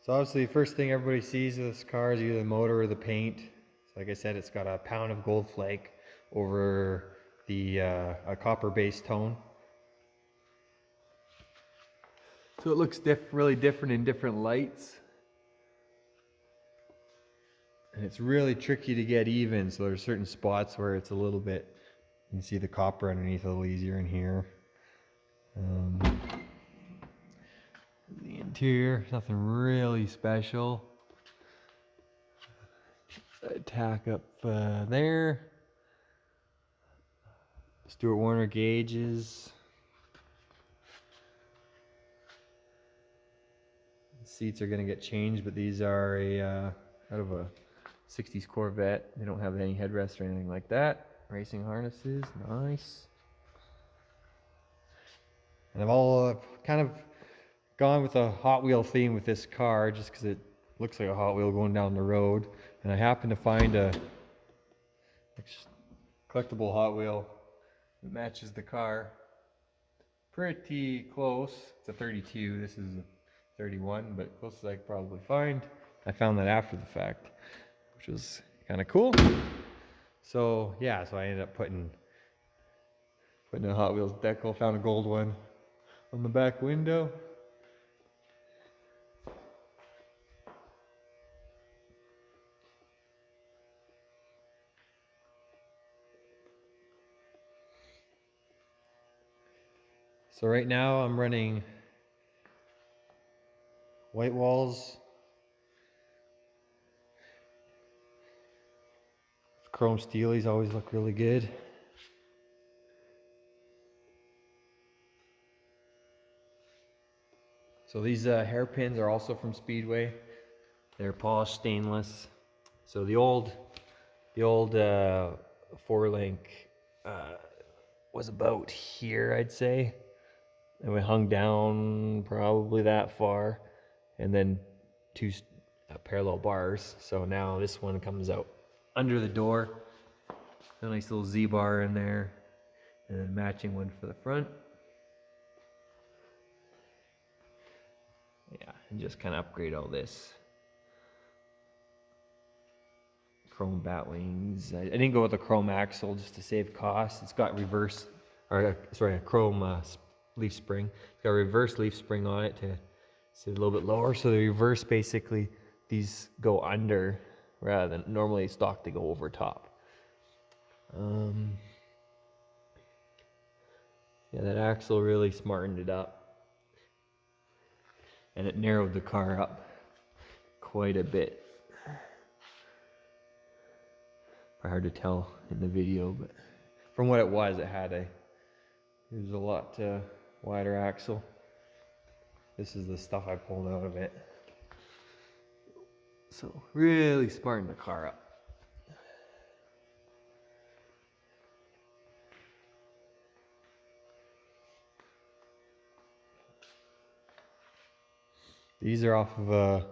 So obviously the first thing everybody sees of this car is either the motor or the paint. So like I said, it's got a pound of gold flake over the a copper-based tone. So it looks really different in different lights. And it's really tricky to get even, so there's certain spots where it's a little bit, you can see the copper underneath a little easier in here. The interior, nothing really special. Tack up there. Stuart Warner gauges. The seats are going to get changed, but these are out of a 60s Corvette. They don't have any headrests or anything like that. Racing harnesses, nice. And I've kind of gone with a Hot Wheel theme with this car just because it looks like a Hot Wheel going down the road. And I happened to find a collectible Hot Wheel that matches the car pretty close. It's a 32, this is a 31, but close as I could probably find. I found that after the fact, which was kind of cool. So yeah, so I ended up putting a Hot Wheels decal, found a gold one on the back window. So right now I'm running white walls, chrome steelies always look really good. So these hairpins are also from Speedway. They're polished stainless. So the old 4-link was about here, I'd say. And we hung down probably that far, and then two parallel bars. So now this one comes out under the door. A nice little Z-bar in there, and then matching one for the front. Yeah, and just kind of upgrade all this. Chrome bat wings. I didn't go with a chrome axle just to save cost. It's got a chrome leaf spring. It's got a reverse leaf spring on it to sit a little bit lower. So the reverse, basically, these go under rather than normally stock they go over top. Yeah, that axle really smartened it up, and it narrowed the car up quite a bit. Hard to tell in the video, but from what it was a lot wider axle. This is the stuff I pulled out of it. So really smartened the car up. These are off of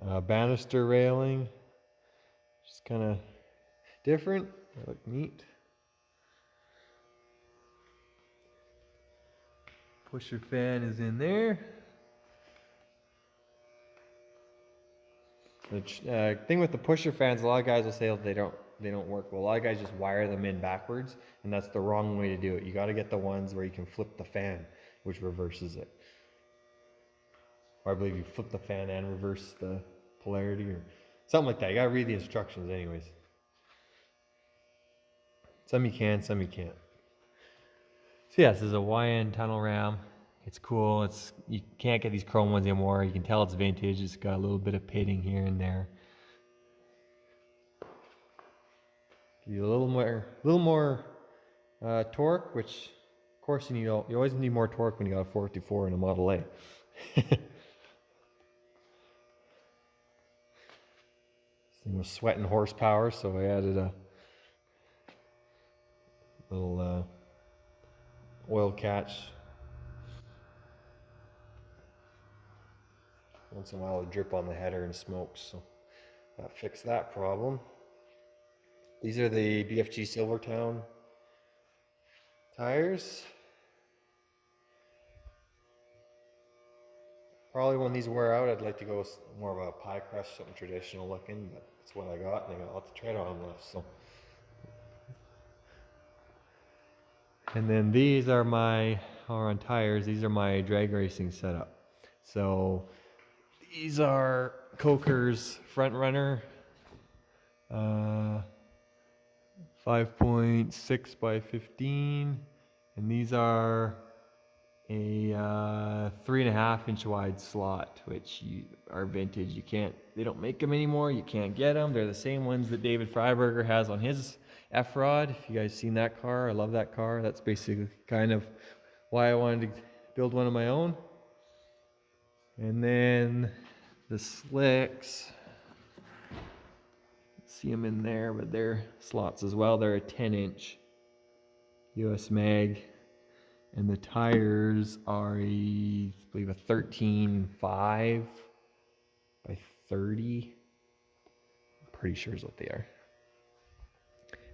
a banister railing. Just kind of different. They look neat. Pusher fan is in there. The thing with the pusher fans, a lot of guys will say they don't work well. A lot of guys just wire them in backwards, and that's the wrong way to do it. You got to get the ones where you can flip the fan, which reverses it. Or I believe you flip the fan and reverse the polarity or something like that. You got to read the instructions anyways. Some you can, some you can't. So yeah, this is a YN tunnel ram. It's cool. You can't get these chrome ones anymore. You can tell it's vintage. It's got a little bit of pitting here and there. Give you a little more torque, which of course you always need more torque when you got a 454 and a Model A. This thing was sweating horsepower, so I added a little oil catch. Once in a while, it would drip on the header and smoke, so that fixed that problem. These are the BFG Silvertown tires. Probably when these wear out, I'd like to go with more of a pie crust, something traditional looking, but that's what I got, and I got lots of tread on them left, so. And then these are my, or on tires, these are my drag racing setup. So these are Coker's Front Runner, 5.6 by 15, and these are a 3.5-inch wide slot, which are vintage. You can't, they don't make them anymore. You can't get them. They're the same ones that David Freiberger has on his F-Rod. If you guys seen that car, I love that car. That's basically kind of why I wanted to build one of my own. And then the slicks, see them in there, but they're slots as well. They're a 10-inch US mag. And the tires are, I believe, a 13.5 by 30. I'm pretty sure is what they are.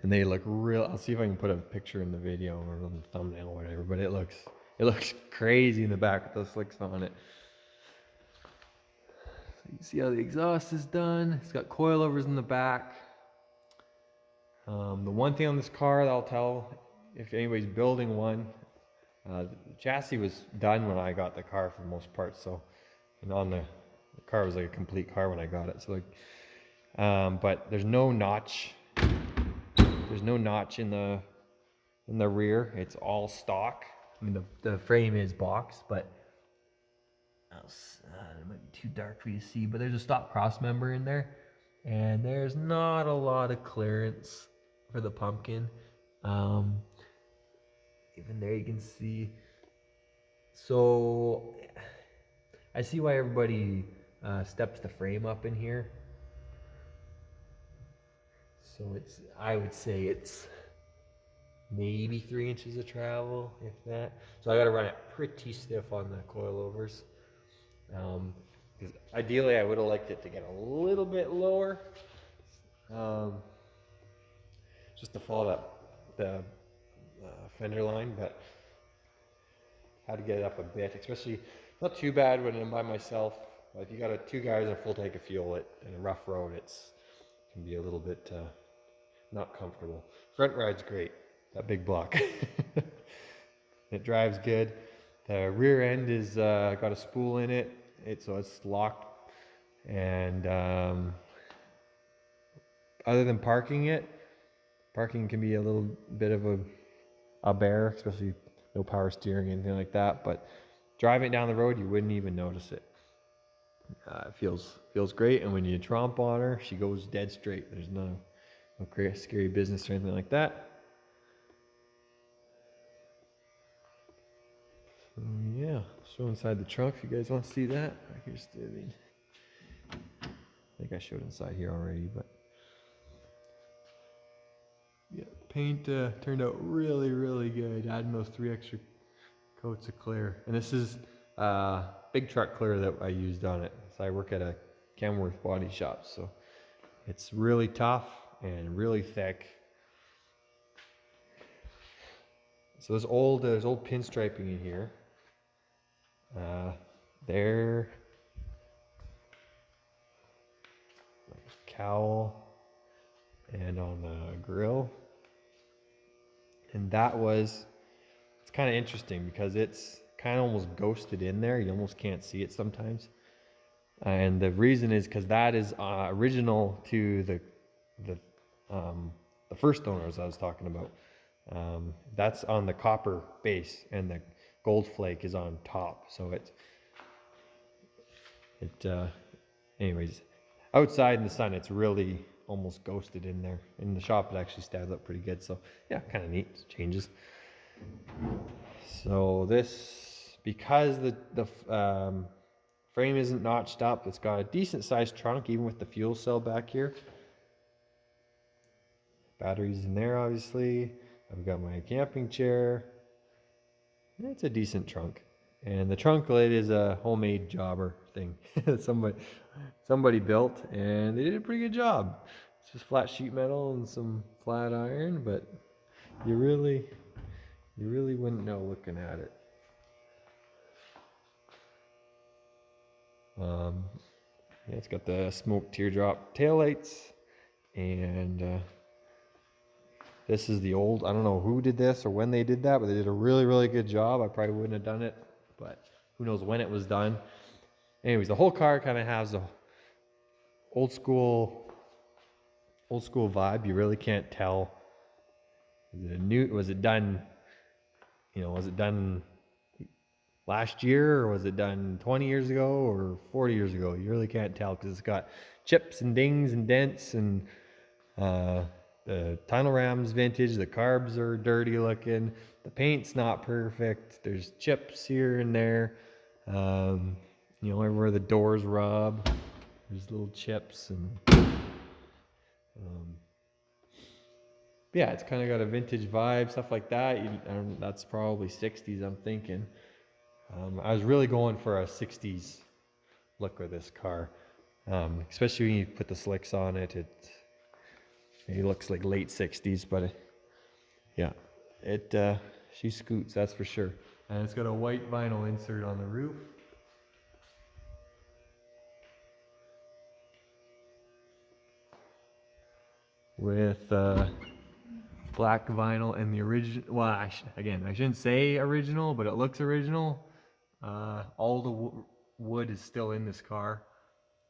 And they look real. I'll see if I can put a picture in the video or on the thumbnail or whatever. But it looks crazy in the back with those slicks on it. So you can see how the exhaust is done. It's got coilovers in the back. The one thing on this car that I'll tell if anybody's building one. The chassis was done when I got the car for the most part, so, and on the car was like a complete car when I got it. So like, but there's no notch. There's no notch in the rear. It's all stock. I mean the frame is boxed, but it might be too dark for you to see. But there's a stock cross member in there, and there's not a lot of clearance for the pumpkin. Even there you can see. So I see why everybody steps the frame up in here. So I would say it's maybe 3 inches of travel, if that. So I got to run it pretty stiff on the coilovers. Because ideally I would have liked it to get a little bit lower. Just to follow the fender line, but how to get it up a bit, especially not too bad when I'm by myself. But if you got two guys and a full tank of fuel in a rough road, it can be a little bit not comfortable. Front ride's great, that big block. It drives good. The rear end is got a spool in it, so it's locked. And other than parking can be a little bit of a bear, especially no power steering, anything like that. But driving it down the road, you wouldn't even notice it. It feels great, and when you tromp on her, she goes dead straight. There's no scary business or anything like that. So yeah, show inside the trunk if you guys want to see that. I think I showed inside here already, but yeah, paint turned out really, really good. Adding those 3 extra coats of clear, and this is big truck clear that I used on it. So I work at a Kenworth body shop, so it's really tough and really thick. So there's old pinstriping in here. There, cowl, and on the grill, and it's kind of interesting because it's kind of almost ghosted in there. You almost can't see it sometimes, and the reason is because that is original to the first owners I was talking about. That's on the copper base, and the gold flake is on top. So anyways, outside in the sun, it's really almost ghosted in there. In the shop, it actually stands up pretty good. So yeah, kind of neat. It changes. So this, because the frame isn't notched up, it's got a decent sized trunk, even with the fuel cell back here. Batteries in there, obviously. I've got my camping chair. It's a decent trunk. And the trunk lid is a homemade jobber thing that somebody built, and they did a pretty good job. It's just flat sheet metal and some flat iron, but you really wouldn't know looking at it. Yeah, it's got the smoke teardrop taillights, and this is the old, I don't know who did this or when they did that, but they did a really, really good job. I probably wouldn't have done it, but who knows when it was done. Anyways, the whole car kind of has a old school vibe. You really can't tell. Was it done, was it done last year, or was it done 20 years ago or 40 years ago? You really can't tell because it's got chips and dings and dents, and the tunnel ram's vintage, the carbs are dirty looking, the paint's not perfect, there's chips here and there, everywhere the doors rub, there's little chips, and yeah, it's kind of got a vintage vibe, stuff like that. That's probably 60s, I'm thinking. I was really going for a 60s look with this car, especially when you put the slicks on it. It looks like late 60s, but yeah, she scoots, that's for sure. And it's got a white vinyl insert on the roof. With black vinyl and the original, well, I shouldn't say original, but it looks original. All the wood is still in this car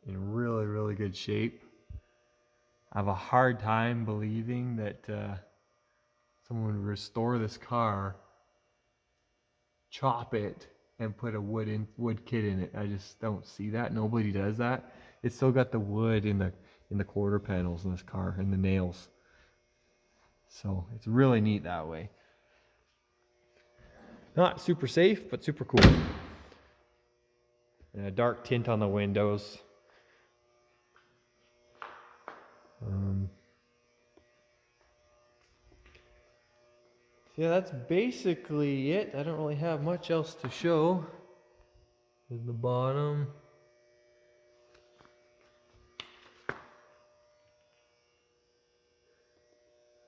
in really, really good shape. I have a hard time believing that someone would restore this car, chop it, and put a wood kit in it. I just don't see that. Nobody does that. It's still got the wood in the quarter panels in this car and the nails. So it's really neat that way. Not super safe, but super cool. And a dark tint on the windows. Yeah, that's basically it. I don't really have much else to show. There's the bottom.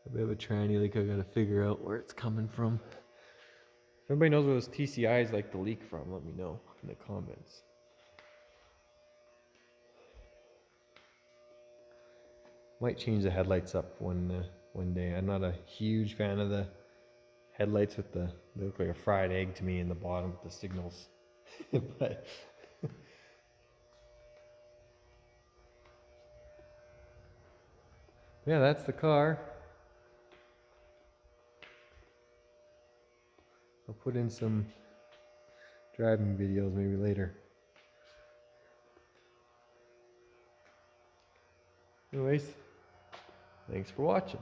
A bit of a tranny leak. I gotta figure out where it's coming from. If anybody knows where those TCIs like to leak from, let me know in the comments. Might change the headlights up one day. I'm not a huge fan of the headlights with they look like a fried egg to me in the bottom with the signals. But yeah, that's the car. I'll put in some driving videos maybe later. Anyways, thanks for watching.